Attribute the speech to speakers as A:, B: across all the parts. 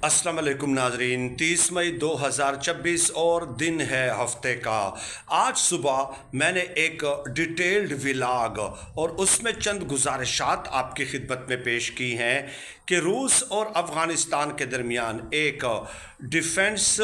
A: अस्सलाम वालेकुम नाजरीन। 30 मई 2026 और दिन है हफ्ते का। आज सुबह मैंने एक डिटेल्ड व्लॉग और उसमें चंद गुजारिशात आपकी खिदमत में पेश की हैं कि रूस और अफ़गानिस्तान के दरमियान एक डिफेंस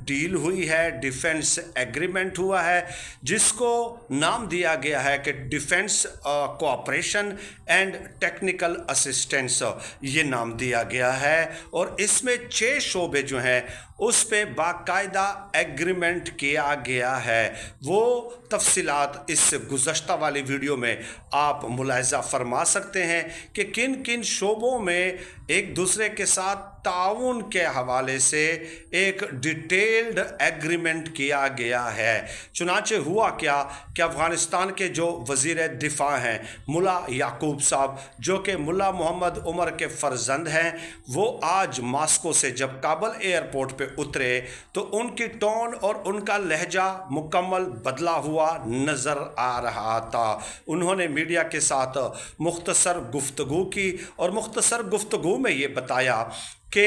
A: डील हुई है, डिफेंस एग्रीमेंट हुआ है, जिसको नाम दिया गया है कि defence cooperation and technical assistance, ये नाम दिया गया है। और इसमें 6 शोबे जो हैं उस पे बाकायदा एग्रीमेंट किया गया है। वो तफसीलात इस गुज़श्ता वाली वीडियो में आप मुलाहिज़ा फरमा सकते हैं कि किन किन शोबों में एक दूसरे के साथ ताउन के हवाले से एक डिटेल्ड एग्रीमेंट किया गया है। चुनांचे हुआ क्या कि अफ़गानिस्तान के जो वज़ीर दिफ़ा हैं मुल्ला याकूब साहब, जो कि मुल्ला मोहम्मद उमर के फ़र्जंद हैं, वो आज मॉस्को से जब काबुल एयरपोर्ट पे उतरे तो उनकी टोन और उनका लहजा मुकम्मल बदला हुआ नज़र आ रहा था। उन्होंने मीडिया के साथ मुख्तसर गुफ्तगू की और मुख्तसर गुफ्तगू में ये बताया कि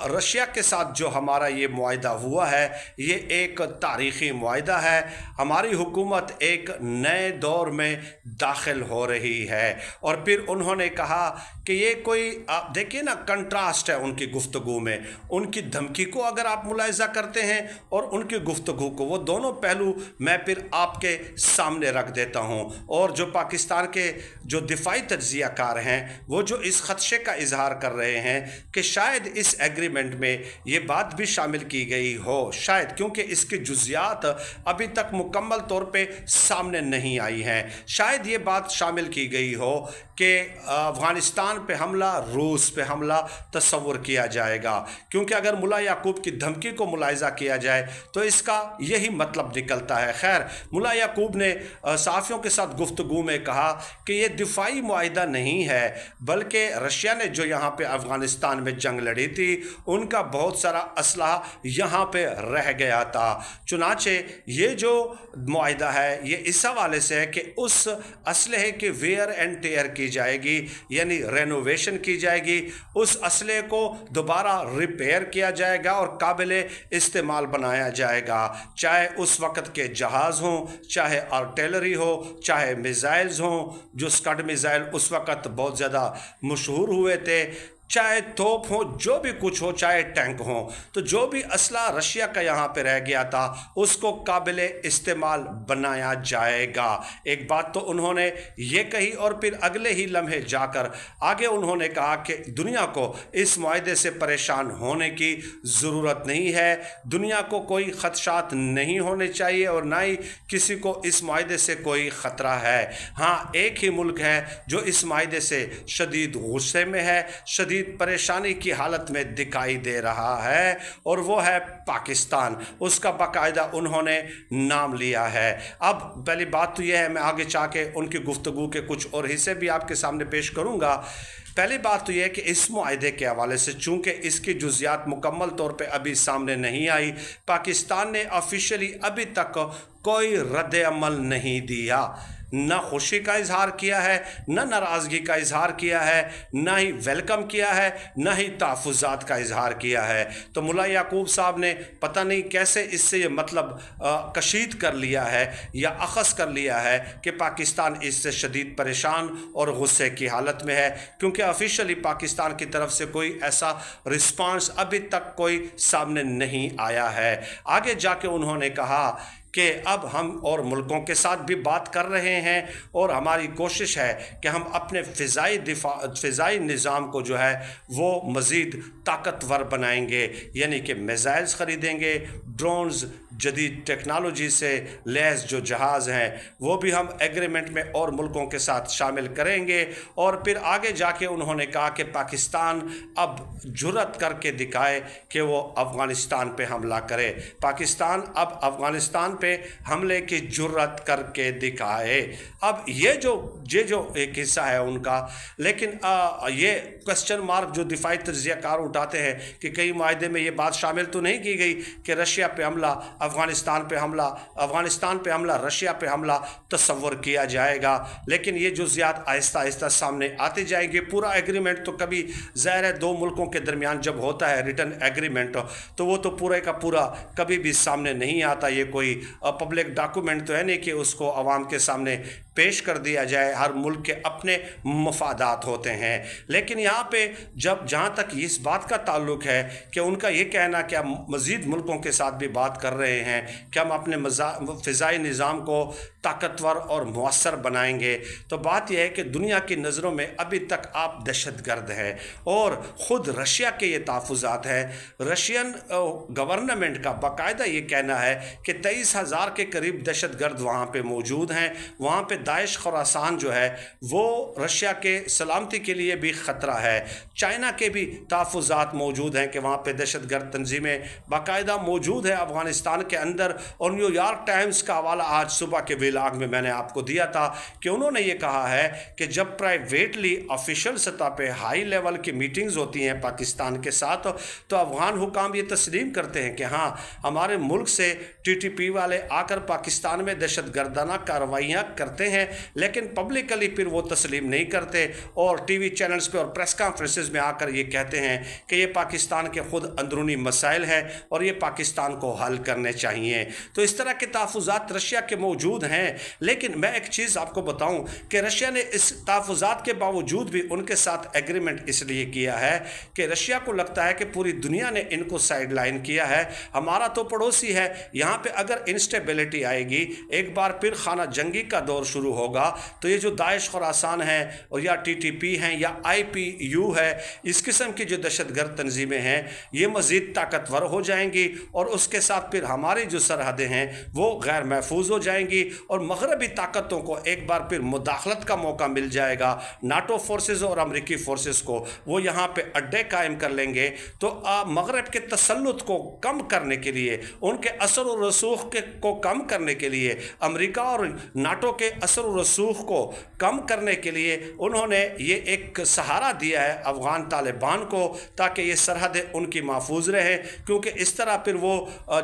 A: रशिया के साथ जो हमारा ये मुआहिदा हुआ है ये एक तारीख़ी मुआहिदा है। हमारी हुकूमत एक नए दौर में दाखिल हो रही है। और फिर उन्होंने कहा कि ये कोई देखिए ना, कंट्रास्ट है उनकी गुफ्तगू में। उनकी धमकी को अगर आप मुलाहिज़ा करते हैं और उनकी गुफ्तगू को, वो दोनों पहलू मैं फिर आपके सामने रख देता हूँ। और जो पाकिस्तान के जो दिफाई तज्ज़ियाकार हैं वो जो इस खदशे का इजहार कर रहे हैं कि शायद इस एग्रीमेंट में ये बात भी शामिल की गई हो, शायद, क्योंकि इसके जुज़ियात अभी तक मुकम्मल तौर पे सामने नहीं आई हैं, शायद ये बात शामिल की गई हो कि अफ़गानिस्तान पे हमला, रूस पे हमला तस्वुर किया जाएगा। क्योंकि अगर मुल्ला याकूब की धमकी को मुलाहिज़ा किया जाए तो इसका यही मतलब निकलता है। खैर, मुल्ला याकूब ने सहाफ़ियों के साथ गुफ्तगू में कहा कि ये दिफाई मुआहिदा नहीं है, बल्कि रशिया ने जो यहाँ पे अफ़गानिस्तान में जंग लड़ी थी उनका बहुत सारा असलहा यहाँ पे रह गया था। चुनाचे ये जो मुआहिदा है ये इस हवाले से है कि उस असलहे की वेयर एंड टेयर की जाएगी, यानी रेनोवेशन की जाएगी, उस असलहे को दोबारा रिपेयर किया जाएगा और काबिल इस्तेमाल बनाया जाएगा। चाहे उस वक़्त के जहाज़ हों, चाहे आर्टिलरी हो, चाहे मिज़ाइल्स हों, जो स्कड मिज़ाइल उस वक़्त बहुत ज़्यादा मशहूर हुए थे, चाहे तोप हो, जो भी कुछ हो, चाहे टैंक हो, तो जो भी असला रशिया का यहाँ पे रह गया था उसको काबिल इस्तेमाल बनाया जाएगा। एक बात तो उन्होंने ये कही और फिर अगले ही लम्हे जाकर आगे उन्होंने कहा कि दुनिया को इस मुआहदे से परेशान होने की ज़रूरत नहीं है, दुनिया को कोई ख़दशात नहीं होने चाहिए और ना ही किसी को इस मुआहदे से कोई ख़तरा है। हाँ, एक ही मुल्क है जो इस मुआहदे से शदीद गुस्से में है, शदीद परेशानी की हालत में दिखाई दे रहा है, और वो है पाकिस्तान। उसका बाकायदा उन्होंने नाम लिया है। अब पहली बात तो यह है, मैं आगे चाह उनकी गुफ्तगू के कुछ और हिस्से भी आपके सामने पेश करूंगा। पहली बात तो यह है कि इस मुआहदे के हवाले से चूँकि इसकी जुज़ियात मुकम्मल तौर पे अभी सामने नहीं आई, पाकिस्तान ने ऑफिशियली अभी तक कोई रद्द अमल नहीं दिया, ना खुशी का इजहार किया है, ना नाराज़गी का इजहार किया है, ना ही वेलकम किया है, ना ही तहफ़्फ़ुज़ात का इजहार किया है। तो मुल्ला याकूब साहब ने पता नहीं कैसे इससे ये मतलब कशीद कर लिया है या अख़ज़ कर लिया है कि पाकिस्तान इससे शदीद परेशान और गुस्से की हालत में है, क्योंकि ऑफिशियली पाकिस्तान की तरफ से कोई ऐसा रिस्पांस अभी तक कोई सामने नहीं आया है। आगे जाके उन्होंने कहा कि अब हम और मुल्कों के साथ भी बात कर रहे हैं और हमारी कोशिश है कि हम अपने फ़िज़ाई निज़ाम को जो है वो मज़ीद ताकतवर बनाएंगे, यानी कि मिज़ाइल्स ख़रीदेंगे, ड्रोन्स, जदीद टेक्नोलॉजी से लैस जो जहाज़ हैं वो भी हम एग्रीमेंट में और मुल्कों के साथ शामिल करेंगे। और फिर आगे जाके उन्होंने कहा कि पाकिस्तान अब जुर्रत करके दिखाए कि वो अफ़गानिस्तान पे हमला करे, पाकिस्तान अब अफ़गानिस्तान पे हमले की जुर्रत करके दिखाए। अब ये जो एक हिस्सा है उनका, लेकिन ये क्वेश्चन मार्क जो दिफाई तज्ज़ियाकार उठाते हैं कि कई मुआहदे में ये बात शामिल तो नहीं की गई कि रशिया पे हमला افغانستان پہ حملہ, رشیا پہ حملہ تصور کیا جائے گا. لیکن یہ جزیات آہستہ آہستہ سامنے آتے جائیں گے. پورا ایگریمنٹ تو کبھی ظاہر ہے دو ملکوں کے درمیان جب ہوتا ہے ریٹن ایگریمنٹ, تو وہ تو پورے کا پورا کبھی بھی سامنے نہیں آتا. یہ کوئی پبلک ڈاکومنٹ تو ہے نہیں کہ اس کو عوام کے سامنے پیش کر دیا جائے. ہر ملک کے اپنے مفادات ہوتے ہیں. لیکن یہاں پہ جہاں تک اس بات کا تعلق ہے کہ ان کا یہ کہنا کہ ہم مزید ملکوں کے ساتھ بھی بات کر رہے ہیں کہ ہم اپنے فضائی نظام کو طاقتور اور مؤثر بنائیں گے, تو بات یہ ہے کہ دنیا کی نظروں میں ابھی تک آپ دہشت گرد ہیں. اور خود رشیا کے یہ تحفظات ہیں. رشین گورنمنٹ کا باقاعدہ یہ کہنا ہے کہ 23,000 کے قریب دہشت گرد وہاں پہ موجود ہیں. وہاں پہ داعش خراسان جو ہے وہ رشیا کے سلامتی کے لیے بھی خطرہ ہے. چائنا کے بھی تحفظات موجود ہیں کہ وہاں پہ دہشت گرد تنظیمیں باقاعدہ موجود ہیں افغانستان کے اندر. اور نیو یارک ٹائمز کا حوالہ آج صبح کے ویلاگ میں نے آپ کو دیا تھا کہ انہوں نے یہ کہا ہے کہ جب پرائیویٹلی آفیشل سطح پہ ہائی لیول کی میٹنگز ہوتی ہیں پاکستان کے ساتھ, تو افغان حکام یہ تسلیم کرتے ہیں کہ ہاں ہمارے ملک سے ٹی ٹی پی والے آ کر پاکستان میں دہشت گردانہ کارروائیاں کرتے ہیں, لیکن پبلکلی پھر وہ تسلیم نہیں کرتے اور ٹی وی چینلز پہ اور پریس کانفرنسز میں آ کر یہ کہتے ہیں کہ یہ پاکستان کے خود اندرونی مسائل ہیں اور یہ پاکستان کو حل کرنے چاہیے. تو اس طرح کے تحفظات رشیا کے موجود ہیں. لیکن میں ایک چیز آپ کو بتاؤں کہ رشیا نے اس تحفظات کے باوجود بھی ان کے ساتھ ایگریمنٹ اس لیے کیا ہے کہ رشیا کو لگتا ہے کہ پوری دنیا نے ان کو سائیڈ لائن کیا ہے. ہمارا تو پڑوسی ہے, یہاں پہ اگر انسٹیبلٹی آئے گی, ایک بار پھر خانہ جنگی کا دور شروع ہوگا, تو یہ جو داعش خراسان ہے اور یا ٹی ٹی پی ہیں یا آئی پی یو ہے, اس قسم کی جو دہشت گرد تنظیمیں ہیں یہ مزید طاقتور ہو جائیں گی اور اس کے ساتھ پھر ہماری جو سرحدیں ہیں وہ غیر محفوظ ہو جائیں گی اور مغربی طاقتوں کو ایک بار پھر مداخلت کا موقع مل جائے گا. ناٹو فورسز اور امریکی فورسز کو وہ یہاں پہ اڈے قائم کر لیں گے. تو مغرب کے تسلط کو کم کرنے کے لیے, ان کے اثر و رسوخ کو کم کرنے کے لیے, امریکہ اور ناٹو کے اثر و رسوخ کو کم کرنے کے لیے انہوں نے یہ ایک سہارا دیا ہے افغان طالبان کو, تاکہ یہ سرحدیں ان کی محفوظ رہیں, کیونکہ اس طرح پھر وہ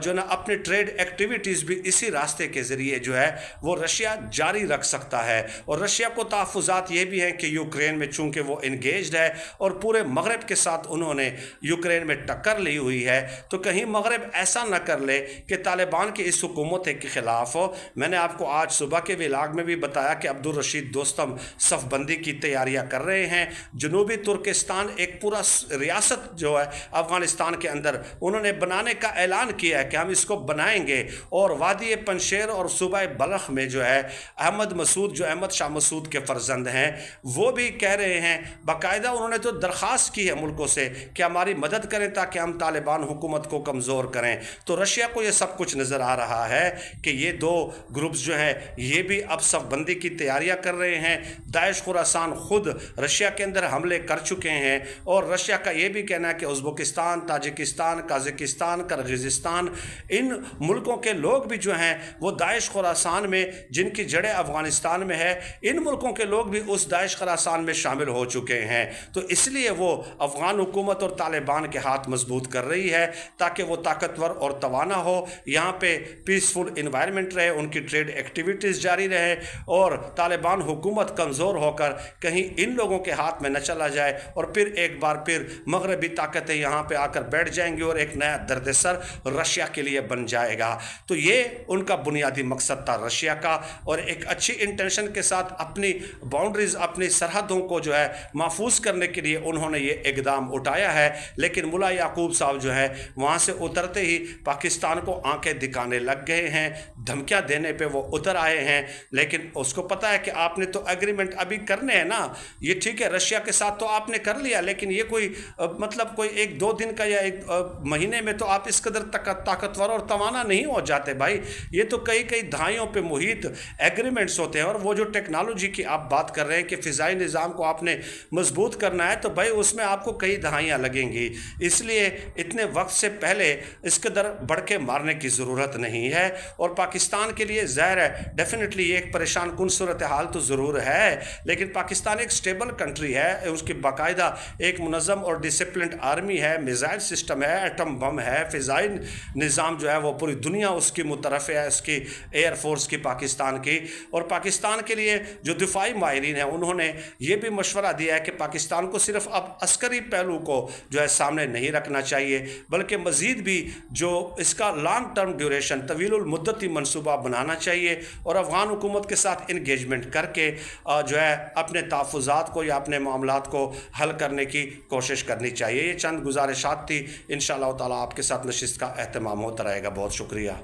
A: جو نا اپنی ٹریڈ ایکٹیویٹیز بھی اسی راستے کے ذریعے جو ہے وہ رشیا جاری رکھ سکتا ہے. اور رشیا کو تحفظات یہ بھی ہیں کہ یوکرین میں چونکہ وہ انگیجڈ ہے اور پورے مغرب کے ساتھ انہوں نے یوکرین میں ٹکر لی ہوئی ہے, تو کہیں مغرب ایسا نہ کر لے کہ طالبان کی اس حکومت کے خلاف ہو. میں نے آپ کو آج صبح کے ویلاگ میں بھی بتایا کہ عبدالرشید دوستم صف بندی کی تیاریاں کر رہے ہیں. جنوبی ترکستان ایک پورا ریاست جو ہے افغانستان کے اندر انہوں نے بنانے کا اعلان کیا ہے کہ ہم اس کو بنائیں گے. اور وادی پنشیر اور صوبہ بلخ میں جو ہے احمد مسعود, جو احمد شاہ مسعود کے فرزند ہیں, وہ بھی کہہ رہے ہیں, باقاعدہ انہوں نے تو درخواست کی ہے ملکوں سے کہ ہماری مدد کریں تاکہ ہم طالبان حکومت کو کمزور کریں. تو رشیا کو یہ سب کچھ نظر آ رہا ہے کہ یہ دو گروپس جو ہیں یہ بھی اب صف بندی کی تیاریاں کر رہے ہیں. داعش خراسان خود رشیا کے اندر حملے کر چکے ہیں اور رشیا کا یہ بھی کہنا ہے کہ ازبکستان, تاجکستان, قازقستان, کرغزستان, ان ملکوں کے لوگ بھی جو ہیں وہ داعش خراسان میں, جن کی جڑیں افغانستان میں ہے, ان ملکوں کے لوگ بھی اس داعش خراسان میں شامل ہو چکے ہیں. تو اس لیے وہ افغان حکومت اور طالبان کے ہاتھ مضبوط کر رہی ہے تاکہ وہ طاقتور اور توانا ہو, یہاں پہ پیسفل انوائرمنٹ رہے, ان کی ٹریڈ ایکٹیویٹیز جاری رہے اور طالبان حکومت کمزور ہو کر کہیں ان لوگوں کے ہاتھ میں نہ چلا جائے اور پھر ایک بار پھر مغربی طاقتیں یہاں پہ آ کر بیٹھ جائیں گی اور ایک نیا درد سر رشیا کے لیے بن جائے گا. تو یہ ان کا بنیادی مقصد تھا رشیا کا, اور ایک اچھی انٹینشن کے ساتھ اپنی باؤنڈریز, اپنی سرحدوں کو جو ہے محفوظ کرنے کے لیے انہوں نے یہ اقدام اٹھایا ہے. لیکن ملا یعقوب صاحب جو ہے وہاں سے اترتے ہی پاکستان کو آنکھیں دکھانے لگ گئے ہیں, دھمکیاں دینے پہ وہ اتر آئے ہیں. لیکن اس کو پتا ہے کہ آپ نے تو ایگریمنٹ ابھی کرنے ہیں نا, یہ ٹھیک ہے رشیا کے ساتھ تو آپ نے کر لیا, لیکن یہ کوئی مطلب کوئی ایک دو دن کا یا ایک مہینے میں تو آپ اس قدر طاقتور اور توانا نہیں ہو جاتے بھائی. یہ تو کئی دہائیوں پہ محیط ایگریمنٹس ہوتے ہیں. اور وہ جو ٹیکنالوجی کی آپ بات کر رہے ہیں کہ فضائی نظام کو آپ نے مضبوط کرنا ہے, تو بھائی اس میں آپ کو کئی دہائیاں لگیں گی. اس لیے اتنے وقت سے پہلے اس قدر بڑھ کے مارنے کی ضرورت نہیں ہے. اور پاکستان کے لیے ظاہر ہے ڈیفینیٹلی یہ ایک پریشانی परेशान कुन सूरत हाल तो ज़रूर है, लेकिन पाकिस्तान एक स्टेबल कंट्री है, उसकी बाकायदा एक मुनज़्ज़म और डिसिप्लिन्ड आर्मी है, मिज़ाइल सिस्टम है, एटम बम है, फ़िज़ाई निज़ाम जो है वो पूरी दुनिया उसकी मुतरफ़ है, इसकी एयर फोर्स की पाकिस्तान की। और पाकिस्तान के लिए जो दिफाई माहिरीन हैं उन्होंने ये भी मशवरा दिया है कि पाकिस्तान को सिर्फ अब अस्करी पहलू को जो है सामने नहीं रखना चाहिए, बल्कि मज़ीद भी जो इसका लॉन्ग टर्म ड्यूरेशन तवीलुल मुद्दती मनसूबा बनाना चाहिए और अफ़गान हुकूमत के साथ इंगेजमेंट करके जो है अपने तहफ़्फ़ुज़ात को या अपने मामलात को हल करने की कोशिश करनी चाहिए। ये चंद गुजारिशात थी, इंशाअल्लाह ताला आपके साथ नशिस्त का एहतमाम होता रहेगा। बहुत शुक्रिया।